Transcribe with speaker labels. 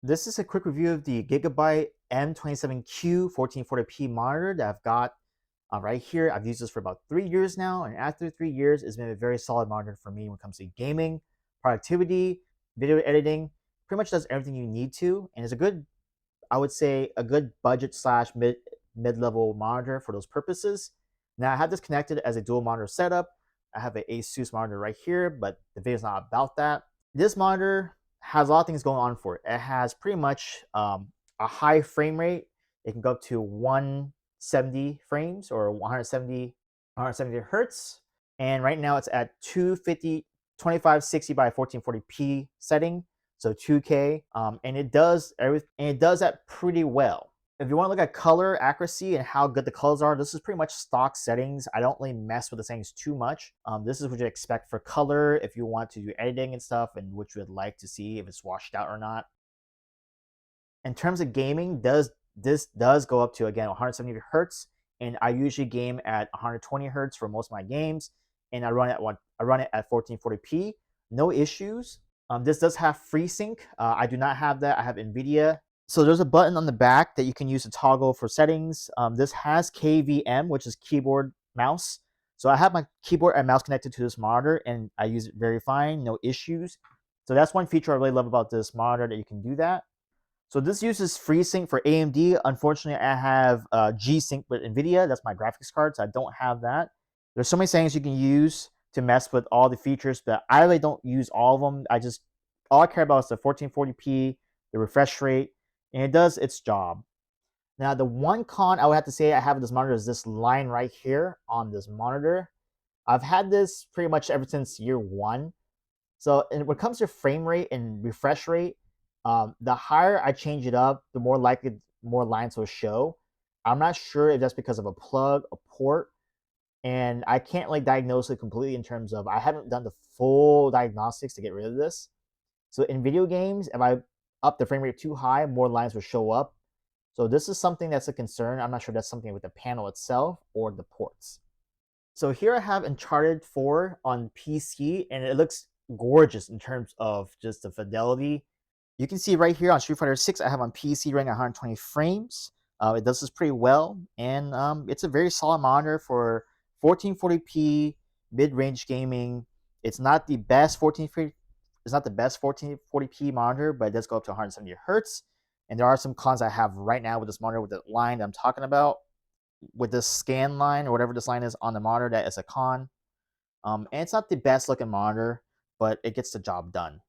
Speaker 1: This is a quick review of the Gigabyte M27Q 1440p monitor that I've got right here. I've used this for about 3 years now, and after 3 years, it's been a very solid monitor for me when it comes to gaming, productivity, video editing. Pretty much does everything you need to, and it's a good, I would say, a good budget slash mid-level monitor for those purposes. Now I have this connected as a dual monitor setup. I have an Asus monitor right here, but the video is not about that. This monitor has a lot of things going on for it. It has pretty much a high frame rate. It can go up to 170 frames or 170 hertz. And right now it's at 2560 by 1440p setting, so 2K. And it does everything, and it does that pretty well. If you want to look at color accuracy and how good the colors are, this is pretty much stock settings. I don't really mess with the settings too much. This is what you expect for color if you want to do editing and stuff, and which you would like to see if it's washed out or not. In terms of gaming, this does go up to, again, 170 hertz, and I usually game at 120 hertz for most of my games, and I run it at 1440p. No issues. This does have FreeSync. I do not have that. I have NVIDIA. So there's a button on the back that you can use to toggle for settings. This has KVM, which is keyboard mouse. So I have my keyboard and mouse connected to this monitor, and I use it very fine, no issues. So that's one feature I really love about this monitor, that you can do that. So this uses FreeSync for AMD. Unfortunately, I have G-Sync with NVIDIA. That's my graphics card, so I don't have that. There's so many settings you can use to mess with all the features, but I really don't use all of them. All I care about is the 1440p, the refresh rate, and it does its job. Now, the one con I would have to say I have with this monitor is this line right here on this monitor. I've had this pretty much ever since year one. So when it comes to frame rate and refresh rate, the higher I change it up, the more likely more lines will show. I'm not sure if that's because of a plug, a port, and I can't like diagnose it completely in terms of, I haven't done the full diagnostics to get rid of this. So in video games, if I up the frame rate too high, more lines will show up. So this is something that's a concern. I'm not sure if that's something with the panel itself or the ports. So here I have Uncharted 4 on PC, and it looks gorgeous in terms of just the fidelity. You can see right here on Street Fighter 6, I have on PC running at 120 frames. It does this pretty well, and it's a very solid monitor for 1440p mid-range gaming. It's not the best 1440p monitor, but it does go up to 170 hertz. And there are some cons I have right now with this monitor, with the line that I'm talking about, with this scan line or whatever this line is on the monitor. That is a con. And it's not the best looking monitor, but it gets the job done.